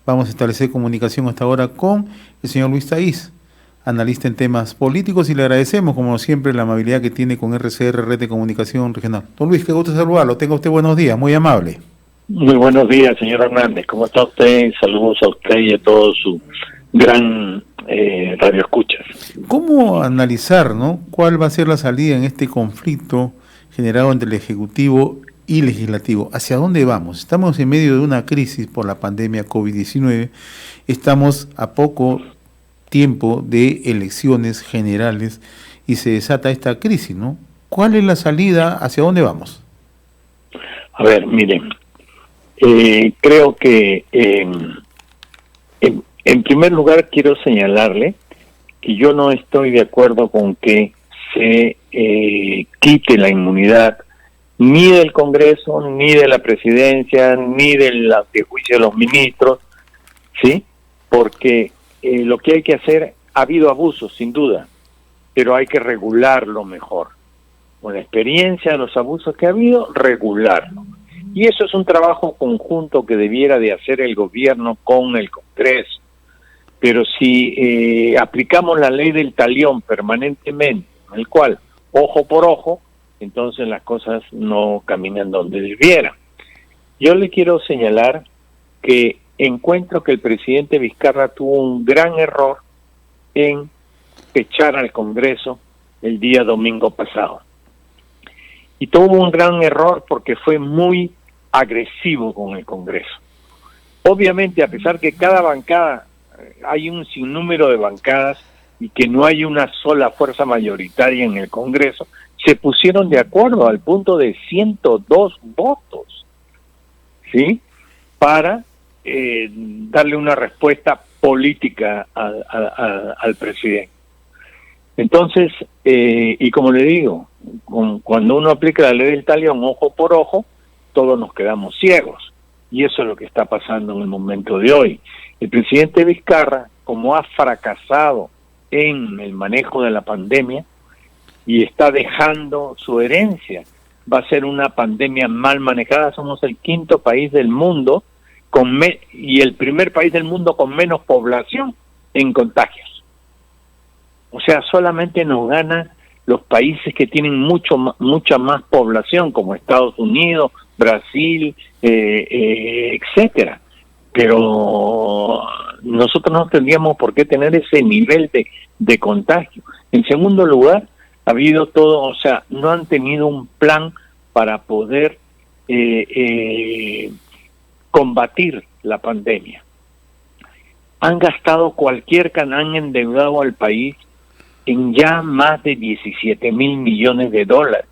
Vamos a establecer comunicación hasta ahora con el señor Luis Taiz, analista en temas políticos, y le agradecemos, como siempre, la amabilidad que tiene con RCR, Red de Comunicación Regional. Don Luis, qué gusto saludarlo. Tenga usted buenos días, muy amable. Muy buenos días, señor Hernández. ¿Cómo está usted? Saludos a usted y a todo su gran radio escuchas. ¿Cómo analizar, no, cuál va a ser la salida en este conflicto generado entre el Ejecutivo y Legislativo? ¿Hacia dónde vamos? Estamos en medio de una crisis por la pandemia COVID-19. Estamos a poco tiempo de elecciones generales y se desata esta crisis, ¿no? ¿Cuál es la salida? ¿Hacia dónde vamos? A ver, miren, creo que en primer lugar quiero señalarle que yo no estoy de acuerdo con que se quite la inmunidad ni del Congreso, ni de la Presidencia, ni del juicio de los ministros, ¿sí? Porque lo que hay que hacer, ha habido abusos, sin duda, pero hay que regularlo mejor. Con la experiencia de los abusos que ha habido, regularlo. Y eso es un trabajo conjunto que debiera de hacer el gobierno con el Congreso. Pero si aplicamos la ley del talión permanentemente, en el cual ojo por ojo, entonces las cosas no caminan donde debieran. Yo le quiero señalar que encuentro que el presidente Vizcarra tuvo un gran error en fechar al Congreso el día domingo pasado. Y tuvo un gran error porque fue muy agresivo con el Congreso. Obviamente, a pesar que cada bancada, hay un sinnúmero de bancadas y que no hay una sola fuerza mayoritaria en el Congreso, se pusieron de acuerdo al punto de 102 votos, ¿sí? Para darle una respuesta política al presidente. Entonces, y como le digo, cuando uno aplica la ley del talión ojo por ojo, todos nos quedamos ciegos. Y eso es lo que está pasando en el momento de hoy. El presidente Vizcarra, como ha fracasado en el manejo de la pandemia y está dejando su herencia, va a ser una pandemia mal manejada. Somos el quinto país del mundo y el primer país del mundo con menos población en contagios. O sea, solamente nos ganan los países que tienen mucha más población, como Estados Unidos, Brasil, etcétera. Pero nosotros no tendríamos por qué tener ese nivel de contagio. En segundo lugar, ha habido todo, o sea, no han tenido un plan para poder combatir la pandemia. Han gastado han endeudado al país en ya más de 17,000 millones de dólares.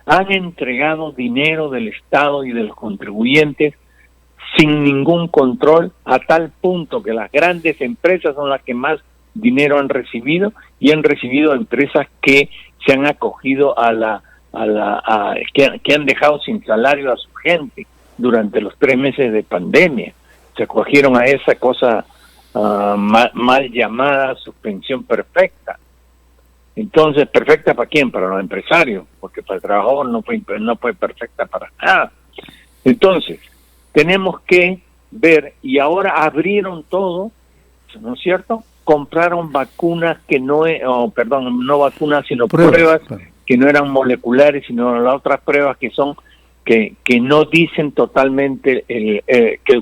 Han entregado dinero del Estado y de los contribuyentes sin ningún control, a tal punto que las grandes empresas son las que más dinero han recibido, y han recibido empresas que se han acogido que han dejado sin salario a su gente durante los 3 meses de pandemia. Se acogieron a esa cosa mal llamada suspensión perfecta. Entonces, ¿perfecta para quién? Para los empresarios, porque para el trabajador no fue perfecta para nada. Entonces, tenemos que ver, y ahora abrieron todo, ¿no es cierto? Compraron vacunas que no vacunas, sino pruebas que no eran moleculares, sino las otras pruebas que son que no dicen totalmente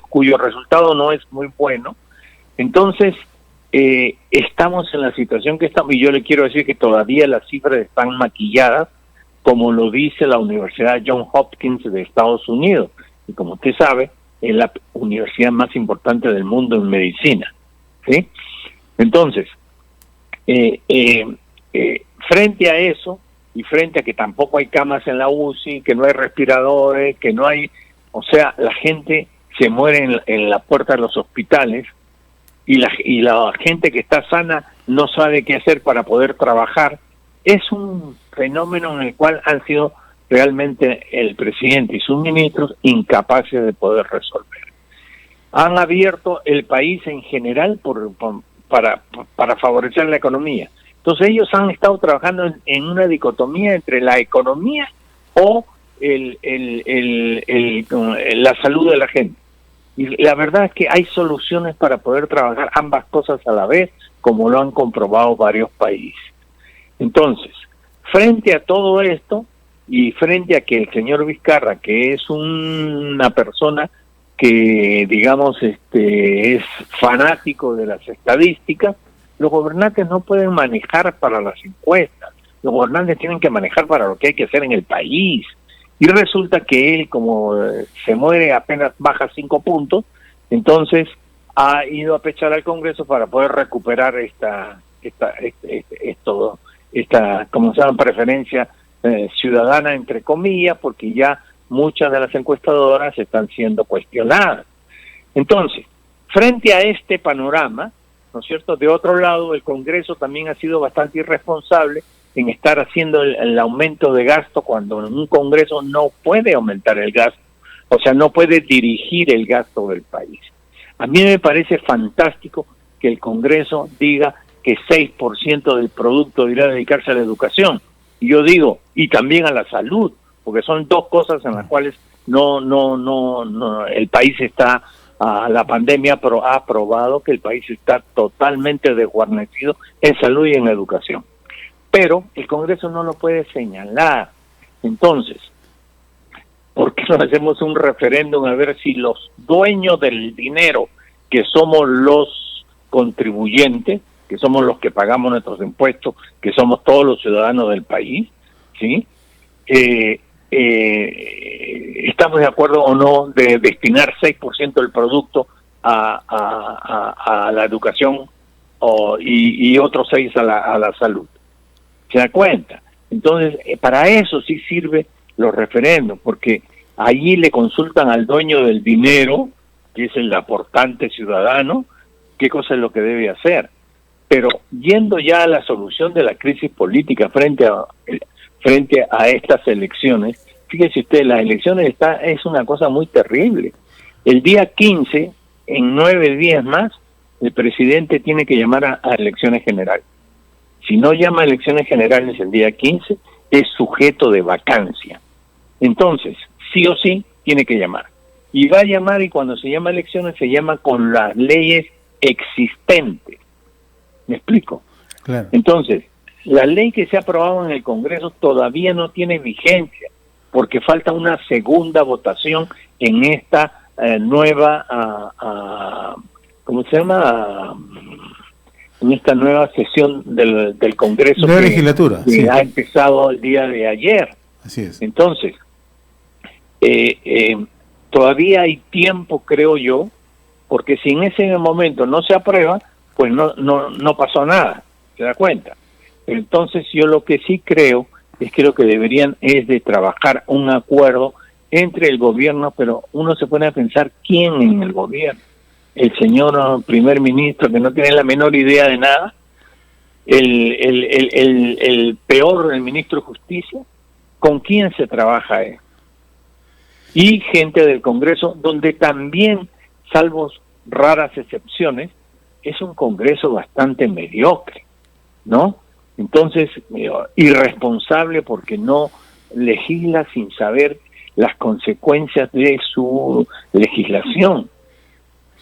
cuyo resultado no es muy bueno. Entonces, estamos en la situación que estamos, y yo le quiero decir que todavía las cifras están maquilladas, como lo dice la Universidad Johns Hopkins de Estados Unidos, y como usted sabe, es la universidad más importante del mundo en medicina, ¿sí? Entonces, frente a eso, y frente a que tampoco hay camas en la UCI, que no hay respiradores, que no hay, o sea, la gente se muere en la puerta de los hospitales, y la gente que está sana no sabe qué hacer para poder trabajar. Es un fenómeno en el cual han sido realmente el presidente y sus ministros incapaces de poder resolver. Han abierto el país en general para favorecer la economía. Entonces ellos han estado trabajando en una dicotomía entre la economía o la salud de la gente. Y la verdad es que hay soluciones para poder trabajar ambas cosas a la vez, como lo han comprobado varios países. Entonces, frente a todo esto y frente a que el señor Vizcarra, que es una persona que, digamos, es fanático de las estadísticas, los gobernantes no pueden manejar para las encuestas, los gobernantes tienen que manejar para lo que hay que hacer en el país. Y resulta que él, como se muere apenas baja 5 puntos, entonces ha ido a pechar al Congreso para poder recuperar esta ¿cómo se llama?, preferencia ciudadana, entre comillas, porque ya muchas de las encuestadoras están siendo cuestionadas. Entonces, frente a este panorama, ¿no es cierto?, de otro lado, el Congreso también ha sido bastante irresponsable en estar haciendo el aumento de gasto cuando un Congreso no puede aumentar el gasto, o sea, no puede dirigir el gasto del país. A mí me parece fantástico que el Congreso diga que 6% del producto irá a dedicarse a la educación. Y yo digo, y también a la salud, porque son dos cosas en las cuales no el país está, la pandemia ha probado que el país está totalmente desguarnecido en salud y en educación. Pero el Congreso no lo puede señalar. Entonces, ¿por qué no hacemos un referéndum a ver si los dueños del dinero, que somos los contribuyentes, que somos los que pagamos nuestros impuestos, que somos todos los ciudadanos del país, ¿sí?, estamos de acuerdo o no de destinar 6% del producto a la educación y otros 6% a la salud? ¿Se da cuenta? Entonces, para eso sí sirve los referendos, porque allí le consultan al dueño del dinero, que es el aportante ciudadano, qué cosa es lo que debe hacer. Pero yendo ya a la solución de la crisis política frente a estas elecciones, fíjense ustedes, las elecciones es una cosa muy terrible. El día 15, en 9 días más, el presidente tiene que llamar a elecciones generales. Si no llama a elecciones generales el día 15, es sujeto de vacancia. Entonces, sí o sí, tiene que llamar. Y va a llamar, y cuando se llama a elecciones, se llama con las leyes existentes. ¿Me explico? Claro. Entonces, la ley que se ha aprobado en el Congreso todavía no tiene vigencia, porque falta una segunda votación en esta nueva, ¿cómo se llama?, en esta nueva sesión del Congreso de legislatura, que sí, ha empezado el día de ayer. Así es. Entonces, todavía hay tiempo, creo yo, porque si en ese momento no se aprueba, pues no pasó nada, ¿se da cuenta? Entonces yo lo que sí creo es que lo que deberían es de trabajar un acuerdo entre el gobierno, pero uno se pone a pensar quién en el gobierno. El señor primer ministro, que no tiene la menor idea de nada, el peor, el ministro de Justicia, ¿con quién se trabaja él? Y gente del Congreso, donde también, salvo raras excepciones, es un Congreso bastante mediocre, ¿no? Entonces, irresponsable porque no legisla sin saber las consecuencias de su legislación.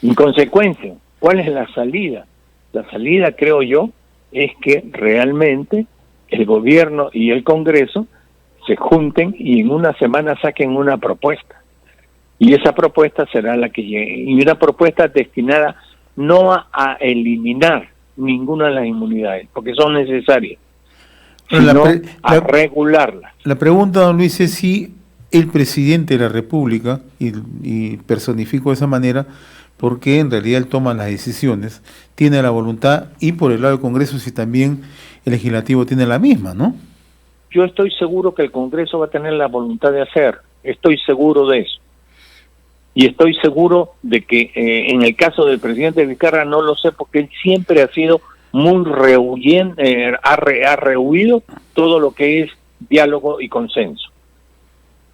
En consecuencia, ¿cuál es la salida? La salida, creo yo, es que realmente el gobierno y el Congreso se junten y en una semana saquen una propuesta. Y esa propuesta será la que llegue. Y una propuesta destinada no a eliminar ninguna de las inmunidades, porque son necesarias, sino a regularlas. La pregunta, don Luis, es si el presidente de la República, y personifico de esa manera, porque en realidad él toma las decisiones, tiene la voluntad, y por el lado del Congreso, si también el Legislativo tiene la misma, ¿no? Yo estoy seguro que el Congreso va a tener la voluntad de hacer, estoy seguro de eso. Y estoy seguro de que en el caso del presidente Vizcarra no lo sé, porque él siempre ha sido muy ha rehuido todo lo que es diálogo y consenso.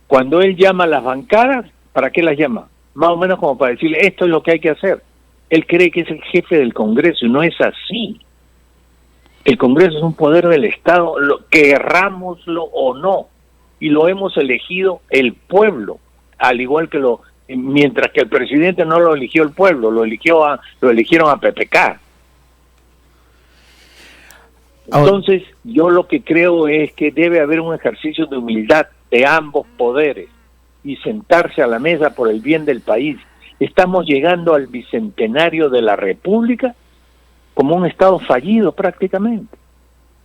Cuando él llama a las bancadas, ¿para qué las llama? Más o menos como para decirle, esto es lo que hay que hacer. Él cree que es el jefe del Congreso, y no es así. El Congreso es un poder del Estado, querrámoslo o no, y lo hemos elegido el pueblo, al igual que lo mientras que el presidente no lo eligió el pueblo, lo eligieron a PPK. Entonces, yo lo que creo es que debe haber un ejercicio de humildad de ambos poderes y sentarse a la mesa por el bien del país. Estamos llegando al bicentenario de la República como un Estado fallido prácticamente.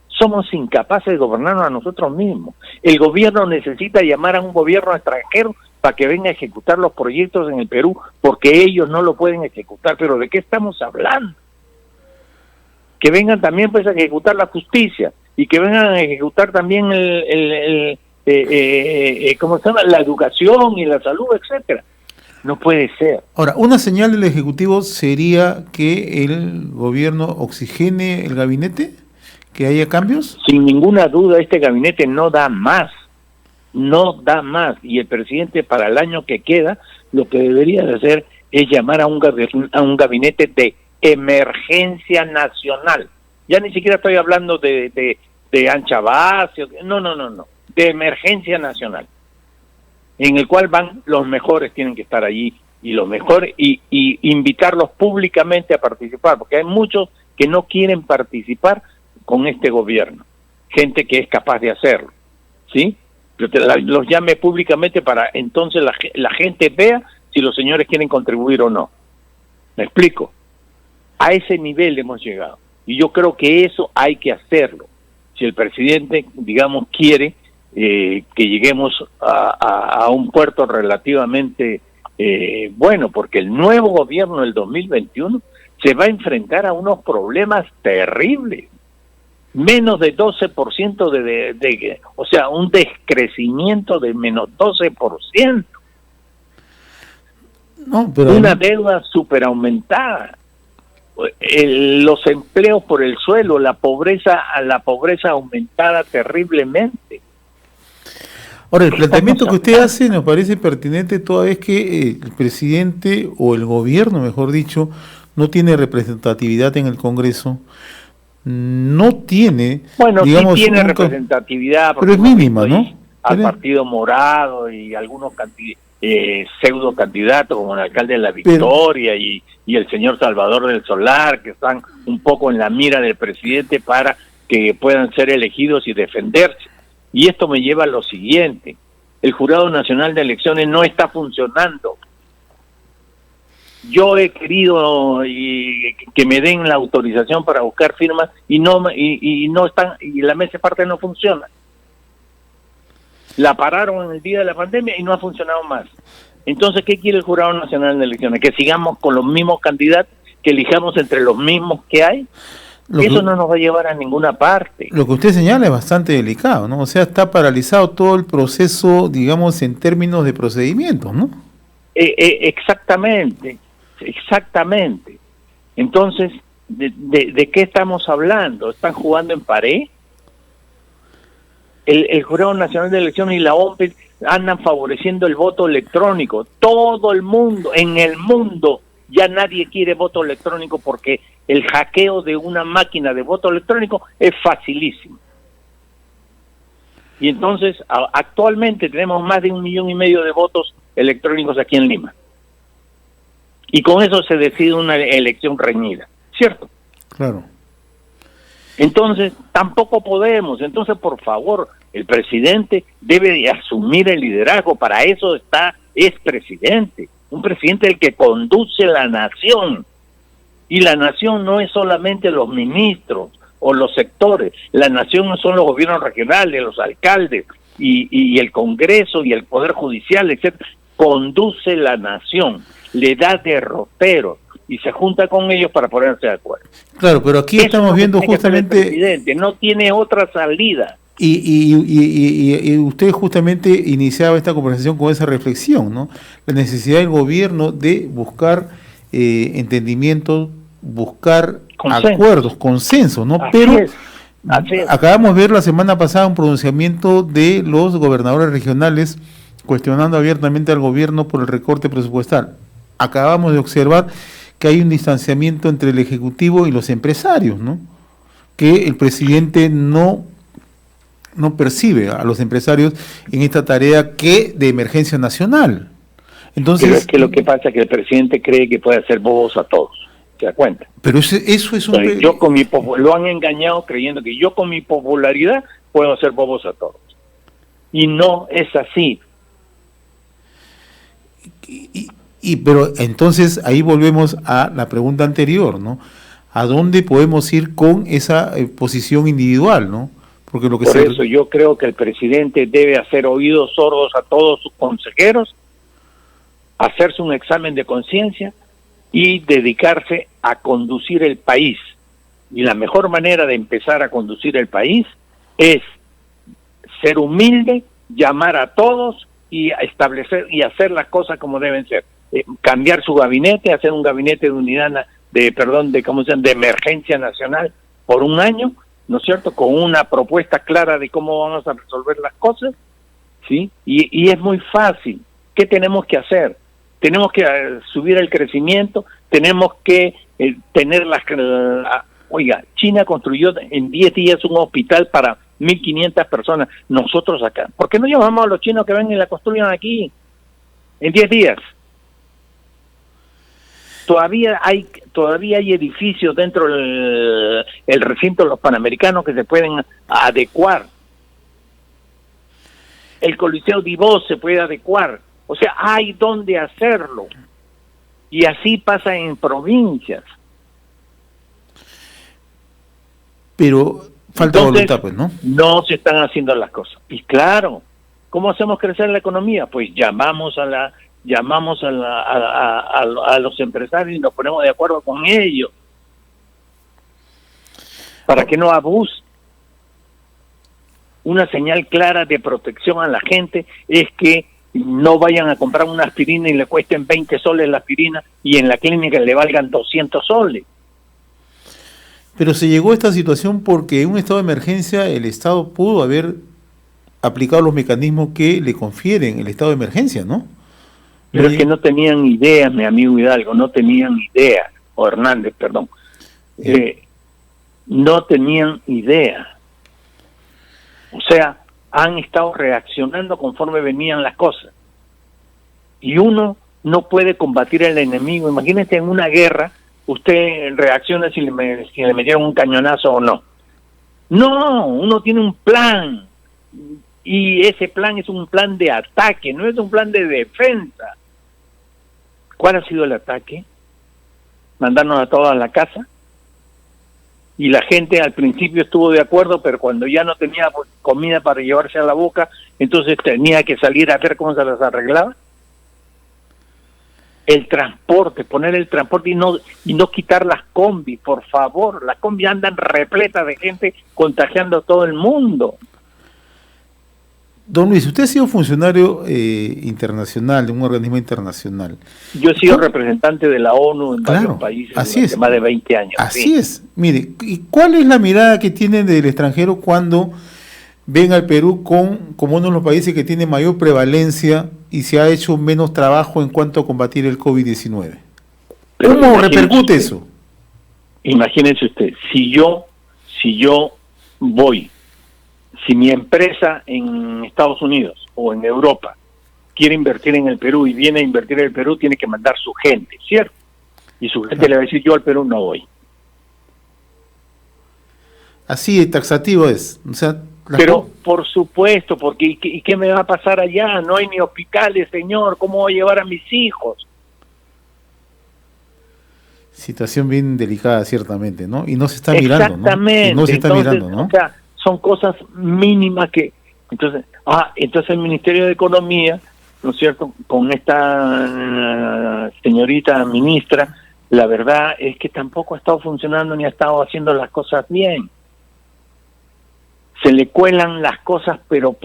Somos incapaces de gobernarnos a nosotros mismos. El gobierno necesita llamar a un gobierno extranjero para que venga a ejecutar los proyectos en el Perú, porque ellos no lo pueden ejecutar. Pero ¿de qué estamos hablando? Que vengan también pues a ejecutar la justicia y que vengan a ejecutar también ¿cómo se llama? La educación y la salud, etcétera. No puede ser. Ahora, una señal del Ejecutivo sería que el gobierno oxigene el gabinete, que haya cambios. Sin ninguna duda, este gabinete no da más, y el presidente para el año que queda, lo que debería de hacer es llamar a un gabinete de emergencia nacional. Ya ni siquiera estoy hablando de ancha base, no, de emergencia nacional, en el cual van los mejores, tienen que estar allí, y los mejores, y invitarlos públicamente a participar, porque hay muchos que no quieren participar con este gobierno, gente que es capaz de hacerlo, ¿sí? Los llame públicamente para entonces la gente vea si los señores quieren contribuir o no. ¿Me explico? A ese nivel hemos llegado, y yo creo que eso hay que hacerlo. Si el presidente, digamos, quiere que lleguemos a un puerto relativamente bueno, porque el nuevo gobierno del 2021 se va a enfrentar a unos problemas terribles. Menos de 12% o sea, un descrecimiento de menos 12%. No, pero una deuda súper aumentada. Los empleos por el suelo, la pobreza aumentada terriblemente. Ahora, el planteamiento que usted hace nos parece pertinente toda vez que el presidente o el gobierno, mejor dicho, no tiene representatividad en el Congreso, no tiene, bueno, digamos, sí tiene representatividad, pero es mínima, ¿no? Al Partido Morado y algunos pseudo candidatos como el alcalde de La Victoria y el señor Salvador del Solar, que están un poco en la mira del presidente para que puedan ser elegidos y defenderse. Y esto me lleva a lo siguiente: el Jurado Nacional de Elecciones no está funcionando. Yo he querido que me den la autorización para buscar firmas y no están, y la mesa parte no funciona. La pararon en el día de la pandemia y no ha funcionado más. Entonces, ¿qué quiere el Jurado Nacional de Elecciones? ¿Que sigamos con los mismos candidatos, que elijamos entre los mismos que hay? Eso no nos va a llevar a ninguna parte. Lo que usted señala es bastante delicado, ¿no? O sea, está paralizado todo el proceso, digamos, en términos de procedimientos, ¿no? Exactamente. Entonces, ¿de qué estamos hablando? ¿Están jugando en pared? El Jurado Nacional de Elecciones y la OMPE andan favoreciendo el voto electrónico. Todo el mundo, en el mundo, ya nadie quiere voto electrónico porque el hackeo de una máquina de voto electrónico es facilísimo. Y entonces, actualmente tenemos más de 1,5 millones de votos electrónicos aquí en Lima. Y con eso se decide una elección reñida, ¿cierto? Claro. Entonces, tampoco podemos. Entonces, por favor, el presidente debe de asumir el liderazgo. Para eso es presidente. Un presidente el que conduce la nación. Y la nación no es solamente los ministros o los sectores. La nación no son los gobiernos regionales, los alcaldes y el Congreso y el Poder Judicial, etcétera. Conduce la nación, le da derroteros y se junta con ellos para ponerse de acuerdo. Claro, pero aquí eso estamos viendo justamente... El presidente no tiene otra salida. Y usted justamente iniciaba esta conversación con esa reflexión, ¿no? La necesidad del gobierno de buscar entendimiento, buscar acuerdos, consensos, ¿no? Pero acabamos de ver la semana pasada un pronunciamiento de los gobernadores regionales cuestionando abiertamente al gobierno por el recorte presupuestal. Acabamos de observar que hay un distanciamiento entre el Ejecutivo y los empresarios, ¿no? Que el presidente no percibe a los empresarios en esta tarea de emergencia nacional. Entonces, pero es que lo que pasa es que el presidente cree que puede hacer bobos a todos, ¿se da cuenta? Pero eso es un... Entonces, lo han engañado creyendo que yo con mi popularidad puedo hacer bobos a todos. Y no es así. Pero entonces ahí volvemos a la pregunta anterior, ¿no? ¿A dónde podemos ir con esa posición individual, ¿no? Porque lo que Por eso yo creo que el presidente debe hacer oídos sordos a todos sus consejeros, hacerse un examen de conciencia y dedicarse a conducir el país. Y la mejor manera de empezar a conducir el país es ser humilde, llamar a todos y establecer y hacer las cosas como deben ser. Cambiar su gabinete, hacer un gabinete de unidad, de emergencia nacional por un año, ¿no es cierto?, con una propuesta clara de cómo vamos a resolver las cosas, ¿sí? Y es muy fácil. ¿Qué tenemos que hacer? Tenemos que subir el crecimiento, tenemos que tener oiga, China construyó en 10 días un hospital para 1.500 personas. Nosotros acá, ¿por qué no llamamos a los chinos que vengan y la construyan aquí en 10 días? Todavía hay edificios dentro del recinto de los Panamericanos que se pueden adecuar. El Coliseo Divos se puede adecuar. O sea, hay donde hacerlo. Y así pasa en provincias. Pero falta voluntad, pues, ¿no? No se están haciendo las cosas. Y claro, ¿cómo hacemos crecer la economía? Pues llamamos a los empresarios y nos ponemos de acuerdo con ellos para que no abusen. Una señal clara de protección a la gente es que no vayan a comprar una aspirina y le cuesten 20 soles la aspirina y en la clínica le valgan 200 soles. Pero se llegó a esta situación porque en un estado de emergencia el Estado pudo haber aplicado los mecanismos que le confieren el estado de emergencia, ¿no? Pero es que no tenían idea, mi amigo Hidalgo, no tenían idea, o Hernández, perdón. No tenían idea. O sea, han estado reaccionando conforme venían las cosas. Y uno no puede combatir al enemigo. Imagínese en una guerra, usted reacciona si le metieron un cañonazo o no. No, uno tiene un plan. Y ese plan es un plan de ataque, no es un plan de defensa. ¿Cuál ha sido el ataque? Mandarnos a todos a la casa. Y la gente al principio estuvo de acuerdo, pero cuando ya no tenía comida para llevarse a la boca, entonces tenía que salir a ver cómo se las arreglaba. El transporte, poner el transporte y no quitar las combis, por favor. Las combis andan repletas de gente contagiando a todo el mundo. Don Luis, usted ha sido funcionario internacional, de un organismo internacional. Yo he sido representante de la ONU en varios países durante más de 20 años. Así es. Mire, ¿y cuál es la mirada que tienen del extranjero cuando ven al Perú como uno de los países que tiene mayor prevalencia y se ha hecho menos trabajo en cuanto a combatir el COVID-19? ¿Cómo repercute eso? Imagínense usted, si yo voy, si mi empresa en Estados Unidos o en Europa quiere invertir en el Perú y viene a invertir en el Perú, tiene que mandar su gente, ¿cierto? Y su gente le va a decir, yo al Perú no voy. Así de taxativo es. O sea, pero por supuesto, porque ¿y qué me va a pasar allá? No hay ni hospitales, señor. ¿Cómo voy a llevar a mis hijos? Situación bien delicada, ciertamente, ¿no? Y no se está mirando, ¿no? Exactamente. Y no se está mirando, ¿no? O sea, son cosas mínimas que... Entonces el Ministerio de Economía, ¿no es cierto?, con esta señorita ministra, la verdad es que tampoco ha estado funcionando ni ha estado haciendo las cosas bien. Se le cuelan las cosas, pero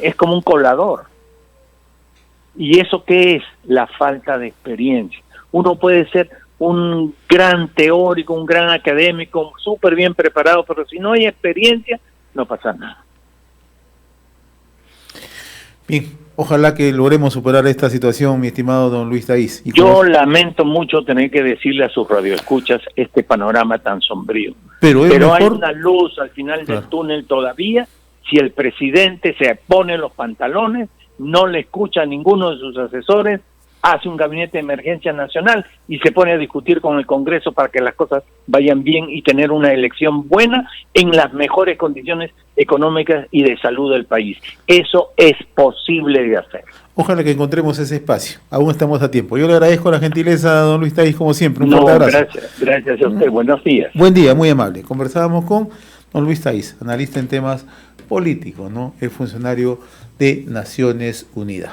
es como un colador. ¿Y eso qué es? La falta de experiencia. Uno puede ser un gran teórico, un gran académico, súper bien preparado, pero si no hay experiencia, no pasa nada. Bien, ojalá que logremos superar esta situación, mi estimado don Luis Taiz. Yo lamento mucho tener que decirle a sus radioescuchas este panorama tan sombrío. Pero hay una luz al final del túnel todavía. Si el presidente se pone los pantalones, no le escucha a ninguno de sus asesores hace un gabinete de emergencia nacional y se pone a discutir con el Congreso para que las cosas vayan bien y tener una elección buena en las mejores condiciones económicas y de salud del país. Eso es posible de hacer. Ojalá que encontremos ese espacio. Aún estamos a tiempo. Yo le agradezco la gentileza a don Luis Taiz, como siempre. Un fuerte abrazo. Gracias a usted. Buenos días. Buen día, muy amable. Conversábamos con don Luis Taiz, analista en temas políticos, ¿no? Es funcionario de Naciones Unidas.